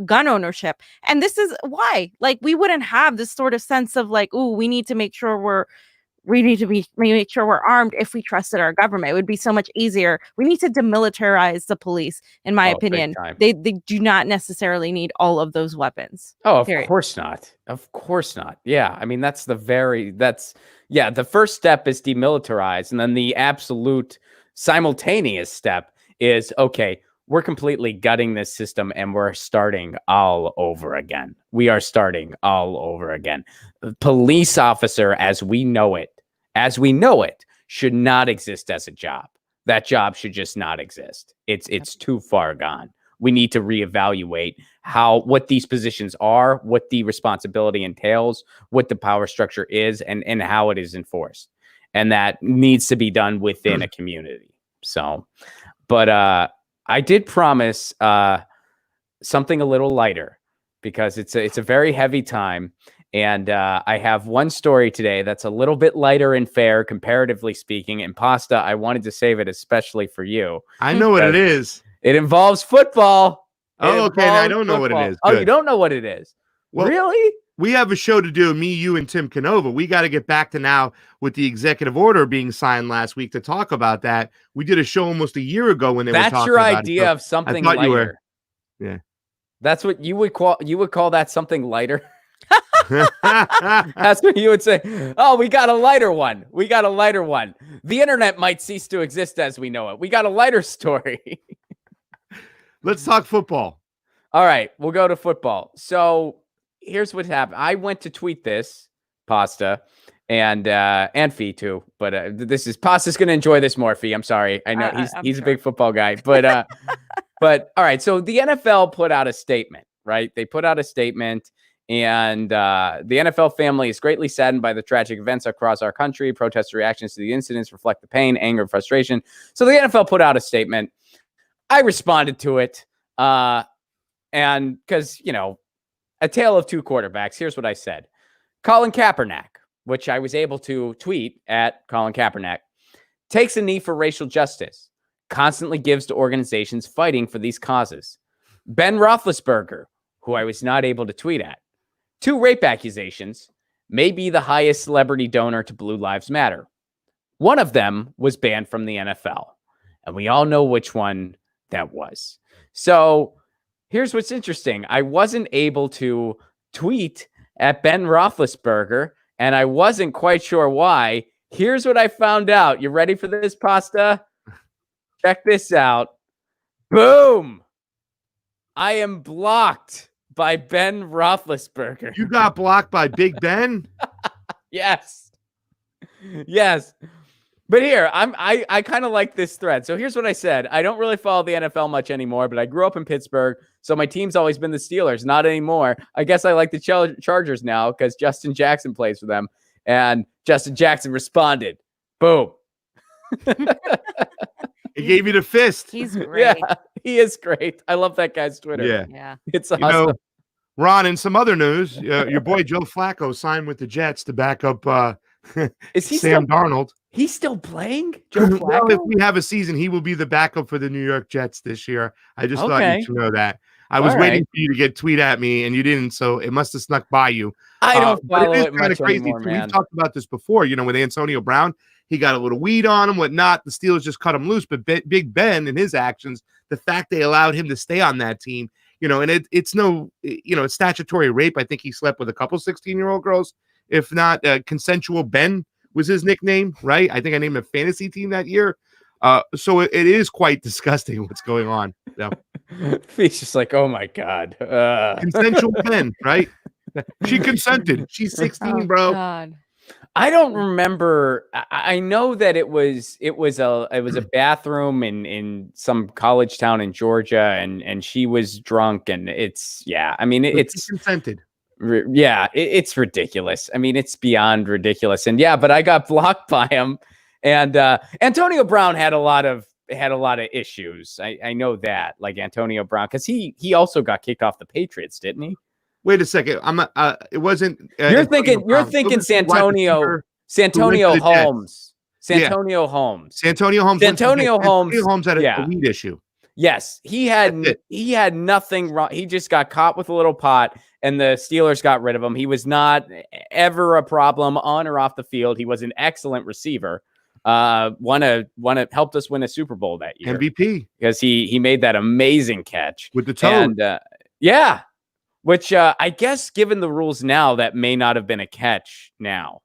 gun ownership. And this is why, like, we wouldn't have this sort of sense of like, oh, we need to make sure we're armed if we trusted our government. It would be so much easier. We need to demilitarize the police, in my opinion. They do not necessarily need all of those weapons. Oh, of course not. Of course not. Yeah. I mean, the first step is demilitarize. And then the absolute simultaneous step is, okay, we're completely gutting this system and we're starting all over again. We are starting all over again. Police officer, as we know it, should not exist as a job. That job should just not exist. It's too far gone. We need to reevaluate what these positions are, what the responsibility entails, what the power structure is, and how it is enforced. And that needs to be done within a community. So, but I did promise something a little lighter, because it's a very heavy time. And I have one story today that's a little bit lighter and fair, comparatively speaking. And Pasta, I wanted to save it especially for you. I know what it is. It involves football. Okay. I don't know what it is. Oh, you don't know what it is? Well, really? We have a show to do, me, you, and Tim Canova. We got to get back to now with the executive order being signed last week to talk about that. We did a show almost a year ago when they were talking about it. That's your idea of something lighter. Yeah. That's what you would call that something lighter? That's what you would say. Oh, we got a lighter one. The internet might cease to exist as we know it. We got a lighter story. Let's talk football. All right, we'll go to football. So here's what happened. I went to tweet this, Pasta, and Fee too. But this is Pasta's going to enjoy this more. Fee, I'm sorry. I know he's a big football guy, but but all right. So the NFL put out a statement, right? They put out a statement. And the NFL family is greatly saddened by the tragic events across our country. Protest reactions to the incidents reflect the pain, anger, and frustration. So the NFL put out a statement. I responded to it. And because, a tale of two quarterbacks. Here's what I said. Colin Kaepernick, which I was able to tweet at Colin Kaepernick, takes a knee for racial justice, constantly gives to organizations fighting for these causes. Ben Roethlisberger, who I was not able to tweet at, 2 rape accusations, may be the highest celebrity donor to Blue Lives Matter. One of them was banned from the NFL, and we all know which one that was. So here's what's interesting. I wasn't able to tweet at Ben Roethlisberger, and I wasn't quite sure why. Here's what I found out. You ready for this, Pasta? Check this out. Boom! I am blocked by Ben Roethlisberger. You got blocked by Big Ben? Yes. But here, I kind of like this thread. So here's what I said. I don't really follow the NFL much anymore, but I grew up in Pittsburgh, so my team's always been the Steelers. Not anymore. I guess I like the Chargers now because Justin Jackson plays for them. And Justin Jackson responded. Boom. He gave you the fist. He's great. Yeah, he is great. I love that guy's Twitter. Yeah. It's awesome. Ron, in some other news, your boy Joe Flacco signed with the Jets to back up is he Sam Darnold. He's still playing? Joe Flacco? Well, if we have a season, he will be the backup for the New York Jets this year. I just thought you should know that. I was waiting for you to get tweet at me, and you didn't, so it must have snuck by you. I don't follow it is it kind of crazy. Anymore, man. We've talked about this before, with Antonio Brown. He got a little weed on him, whatnot. The Steelers just cut him loose. But Big Ben and his actions, the fact they allowed him to stay on that team, and it's no, it's statutory rape. I think he slept with a couple 16-year-old girls, if not consensual. Ben was his nickname, right? I think I named a fantasy team that year. So it is quite disgusting what's going on. Yeah. He's just like, oh my God. Consensual Ben, right? She consented. She's 16, bro. God. I don't remember. I know that it was a bathroom in some college town in Georgia, and she was drunk, and it's consented. It's ridiculous. I mean, it's beyond ridiculous. And but I got blocked by him. And Antonio Brown had a lot of issues. I know that, like Antonio Brown, because he also got kicked off the Patriots, didn't he? Wait a second. It wasn't. You're thinking Santonio Holmes. Santonio Holmes. Santonio Holmes. Santonio Holmes. Santonio Holmes had a Yeah. weed issue. Yes, he had nothing wrong. He just got caught with a little pot, and the Steelers got rid of him. He was not ever a problem on or off the field. He was an excellent receiver. Helped us win a Super Bowl that year. MVP. Because he made that amazing catch with the toe. And yeah, which I guess given the rules now, that may not have been a catch now.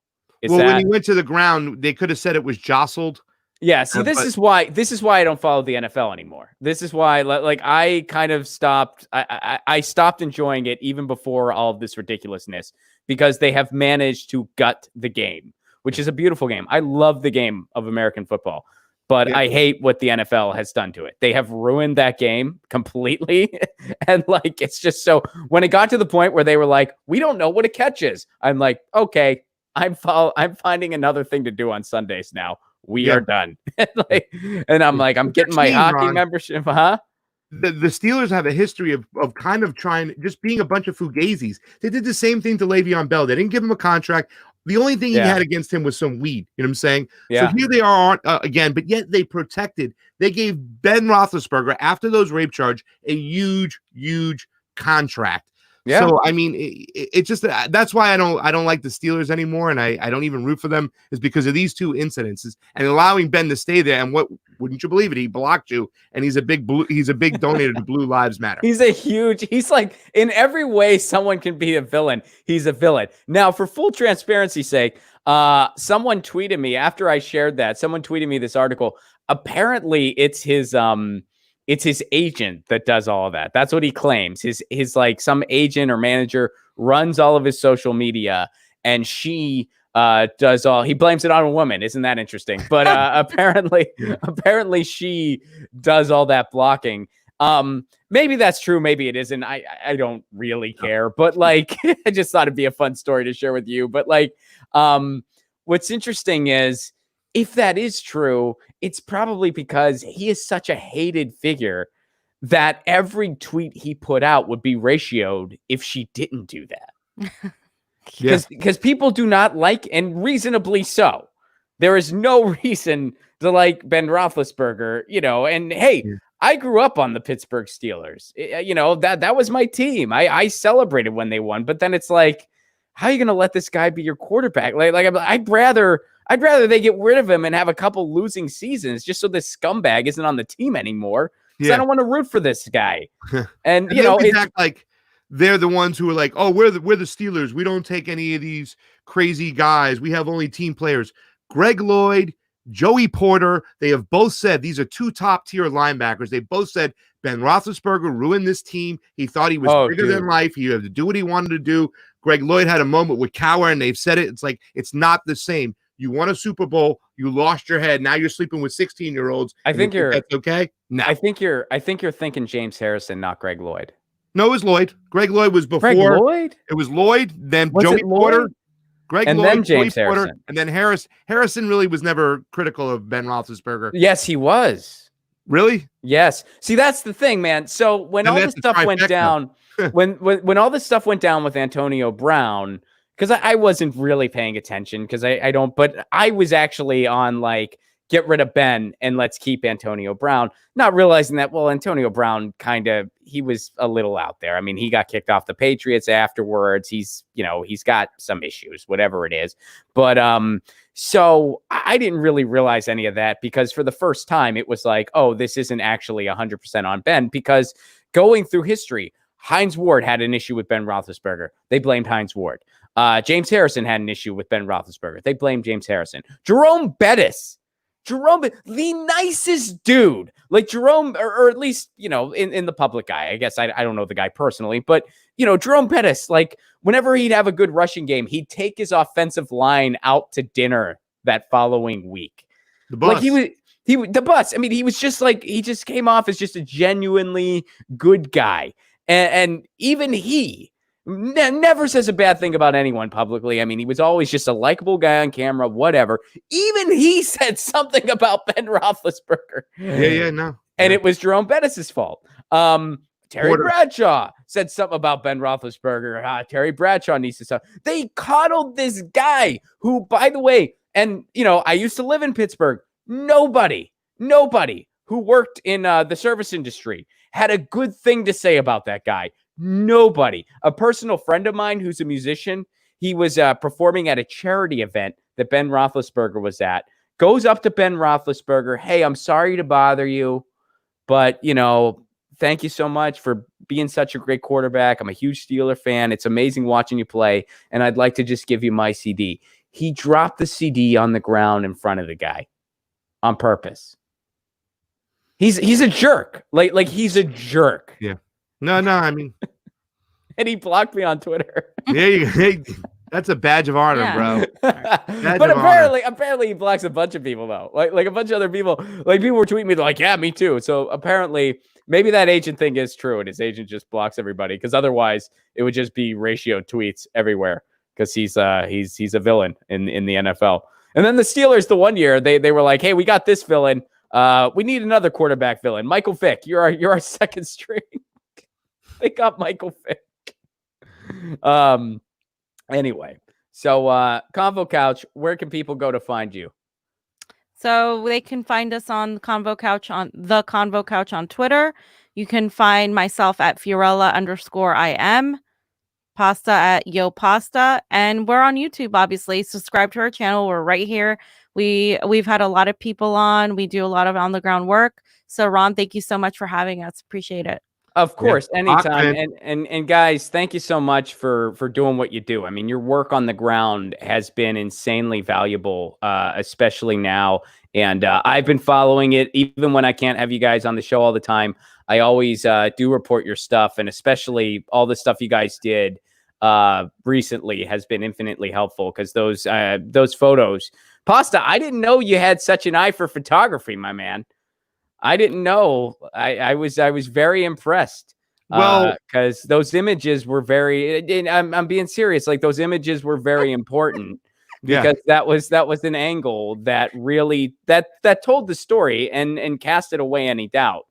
When he went to the ground, they could have said it was jostled. Yeah, see, this is why I don't follow the NFL anymore. This is why, like, I kind of stopped. I stopped enjoying it even before all of this ridiculousness, because they have managed to gut the game, which is a beautiful game. I love the game of American football, but I hate what the NFL has done to it. They have ruined that game completely, and like, it's just so. When it got to the point where they were like, "We don't know what a catch is," I'm like, "Okay, I'm finding another thing to do on Sundays now. We are done." And I'm like, I'm getting my hockey membership, huh? The Steelers have a history of kind of trying, just being a bunch of fugazis. They did the same thing to Le'Veon Bell. They didn't give him a contract. The only thing he had against him was some weed. You know what I'm saying? Yeah. So here they are again, but yet they protected. They gave Ben Roethlisberger, after those rape charge, a huge contract. Yeah. So I mean, it's just that's why I don't like the Steelers anymore, and I don't even root for them, is because of these two incidences and allowing Ben to stay there. And what, wouldn't you believe it? He blocked you, and he's a big donator to Blue Lives Matter. He's like, in every way someone can be a villain, he's a villain. Now, for full transparency's sake, someone tweeted me after I shared that. Someone tweeted me this article. Apparently, it's his agent that does all of that. That's what he claims. His like, some agent or manager runs all of his social media, and she does all. He blames it on a woman. Isn't that interesting? But apparently she does all that blocking. Maybe that's true. Maybe it isn't. I don't really care. But like, I just thought it'd be a fun story to share with you. But like, what's interesting is, if that is true, it's probably because he is such a hated figure that every tweet he put out would be ratioed if she didn't do that. Because people do not like, and reasonably so. There is no reason to like Ben Roethlisberger, and hey, I grew up on the Pittsburgh Steelers. That was my team. I celebrated when they won, but then it's like, how are you going to let this guy be your quarterback? I'd rather they get rid of him and have a couple losing seasons just so this scumbag isn't on the team anymore. Because I don't want to root for this guy. And it's act like they're the ones who are like, oh, we're the Steelers. We don't take any of these crazy guys. We have only team players. Greg Lloyd, Joey Porter, they have both said these are two top-tier linebackers. They both said Ben Roethlisberger ruined this team. He thought he was bigger than life. He had to do what he wanted to do. Greg Lloyd had a moment with Cowher, and they've said it. It's like, it's not the same. You won a Super Bowl. You lost your head. Now you're sleeping with 16-year-olds. I think that's okay. No, I think you're thinking James Harrison, not Greg Lloyd. No, it was Lloyd. Greg Lloyd was before. Greg Lloyd? It was Lloyd, then Joey Porter, Greg and Lloyd, then James Joey Porter, Harrison, and then Harris. Harrison really was never critical of Ben Roethlisberger. Yes, he was. Really? Yes. See, that's the thing, man. So when all this stuff went down, when all this stuff went down with Antonio Brown, because I wasn't really paying attention, because I don't, but I was actually on like, get rid of Ben and let's keep Antonio Brown, not realizing that, well, Antonio Brown he was a little out there. I mean, he got kicked off the Patriots afterwards. He's got some issues, whatever it is. But so I didn't really realize any of that, because for the first time it was like, oh, this isn't actually 100% on Ben, because going through history, Hines Ward had an issue with Ben Roethlisberger. They blamed Hines Ward. James Harrison had an issue with Ben Roethlisberger. They blamed James Harrison. Jerome Bettis, the nicest dude, like Jerome, or at least, in the public eye, I guess. I don't know the guy personally, but, Jerome Bettis, like, whenever he'd have a good rushing game, he'd take his offensive line out to dinner that following week. The bus. Like the bus. I mean, he was just like, he just came off as just a genuinely good guy. And even he never says a bad thing about anyone publicly. I mean, he was always just a likable guy on camera, whatever. Even he said something about Ben Roethlisberger. No. And it was Jerome Bettis' fault. Terry Bradshaw said something about Ben Roethlisberger. Terry Bradshaw needs to stop. They coddled this guy who, by the way, And, you know, I used to live in Pittsburgh. Nobody who worked in the service industry had a good thing to say about that guy. Nobody. A personal friend of mine who's a musician, he was performing at a charity event that Ben Roethlisberger was at, goes up to Ben Roethlisberger, hey, I'm sorry to bother you, but, you know, thank you so much for being such a great quarterback. I'm a huge Steeler fan. It's amazing watching you play, and I'd like to just give you my CD. He dropped the CD on the ground in front of the guy on purpose. He's a jerk. Like he's a jerk. Yeah. No, I mean, and he blocked me on Twitter. Yeah, that's a badge of honor, bro. But apparently he blocks a bunch of people though. Like a bunch of other people. Like people were tweeting me like, yeah, me too. So apparently maybe that agent thing is true, and his agent just blocks everybody, because otherwise it would just be ratio tweets everywhere, because he's a villain in the NFL. And then the Steelers, the one year they were like, hey, we got this villain. We need another quarterback villain. Michael Vick, you're our second string. They got Michael Vick. Anyway, so Convo Couch, where can people go to find you? So they can find us on the Convo Couch on Twitter. You can find myself at Fiorella_IM, Pasta at Yo Pasta, and we're on YouTube. Obviously, subscribe to our channel. We're right here. We've had a lot of people on. We do a lot of on the ground work. So Ron, thank you so much for having us. Appreciate it. Of course, anytime. And guys, thank you so much for doing what you do. I mean, your work on the ground has been insanely valuable, especially now. And I've been following it even when I can't have you guys on the show all the time. I always do report your stuff, and especially all the stuff you guys did recently has been infinitely helpful, because those photos. Pasta, I didn't know you had such an eye for photography, my man. I didn't know. I was very impressed. Well, because those images were very. I'm being serious. Like, those images were very important, because that was an angle that really that told the story and casted away any doubt.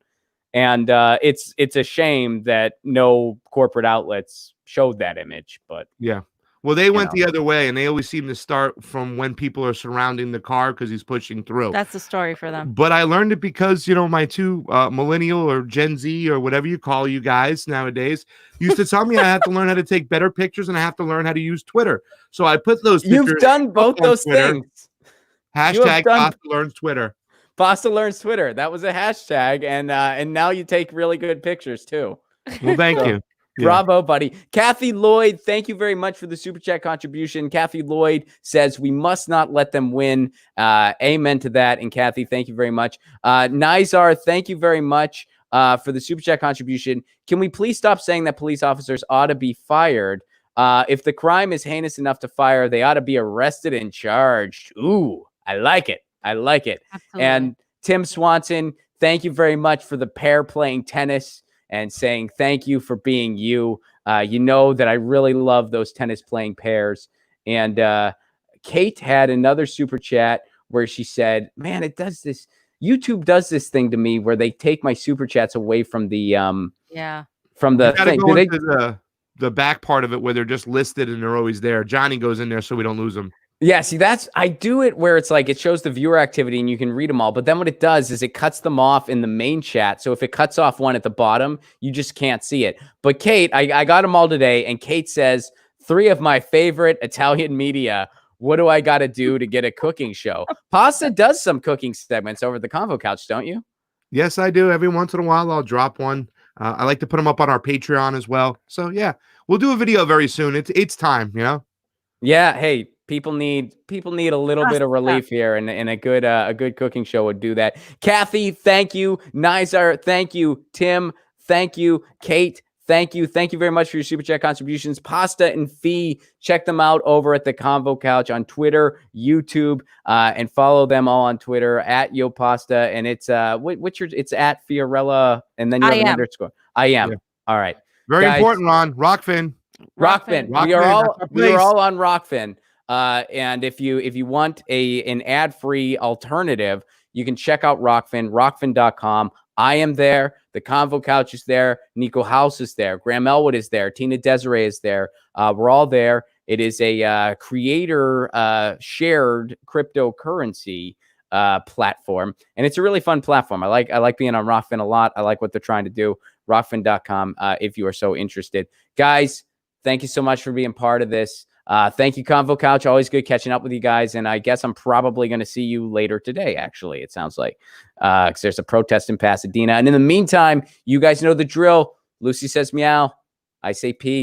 And it's a shame that no corporate outlets showed that image. But yeah. Well, they went the other way, and they always seem to start from when people are surrounding the car because he's pushing through. That's the story for them. But I learned it because, you know, my two millennial or Gen Z or whatever you call you guys nowadays used to tell me I have to learn how to take better pictures and I have to learn how to use Twitter. So I put those pictures. You've done both those things. Hashtag Pasta learns Twitter. Pasta learns Twitter. That was a hashtag, and now you take really good pictures too. Well, thank you. Yeah. Bravo, buddy. Kathy Lloyd, thank you very much for the super chat contribution. Kathy Lloyd says we must not let them win. Amen to that. And Kathy, thank you very much. Nizar, thank you very much for the super chat contribution. Can we please stop saying that police officers ought to be fired? If the crime is heinous enough to fire, they ought to be arrested and charged. Ooh, I like it. I like it. Absolutely. And Tim Swanson, thank you very much for the pair playing tennis and saying thank you for being you. You know that I really love those tennis playing pairs. And Kate had another super chat where she said, man, it does this. YouTube does this thing to me where they take my super chats away from the from the thing. Go into the back part of it where they're just listed and they're always there. Johnny goes in there so we don't lose them. Yeah, see, I do it where it's like it shows the viewer activity and you can read them all. But then what it does is it cuts them off in the main chat. So if it cuts off one at the bottom, you just can't see it. But Kate, I got them all today. And Kate says, 3 of my favorite Italian media. What do I got to do to get a cooking show? Pasta does some cooking segments over the Convo Couch, don't you? Yes, I do. Every once in a while, I'll drop one. I like to put them up on our Patreon as well. So, yeah, we'll do a video very soon. It's time, you know? Yeah, hey. People need a little bit of relief here, and a good cooking show would do that. Kathy, thank you. Nizar, thank you. Tim, thank you. Kate, thank you. Thank you very much for your super chat contributions. Pasta and Fee, check them out over at the Convo Couch on Twitter, YouTube, and follow them all on Twitter at Yo Pasta. And it's it's at Fiorella, and then you have an underscore. I am. Yeah. All right. Very important, Ron. Rockfin. We are all on Rockfin. And if you want an ad-free alternative, you can check out Rockfin, rockfin.com. I am there. The Convo Couch is there. Nico House is there. Graham Elwood is there. Tina Desiree is there. We're all there. It is a creator shared cryptocurrency platform, and it's a really fun platform. I like being on Rockfin a lot. I like what they're trying to do. Rockfin.com if you are so interested. Guys, thank you so much for being part of this. Thank you, Convo Couch. Always good catching up with you guys. And I guess I'm probably going to see you later today, actually, it sounds like, because there's a protest in Pasadena. And in the meantime, you guys know the drill. Lucy says meow. I say peace.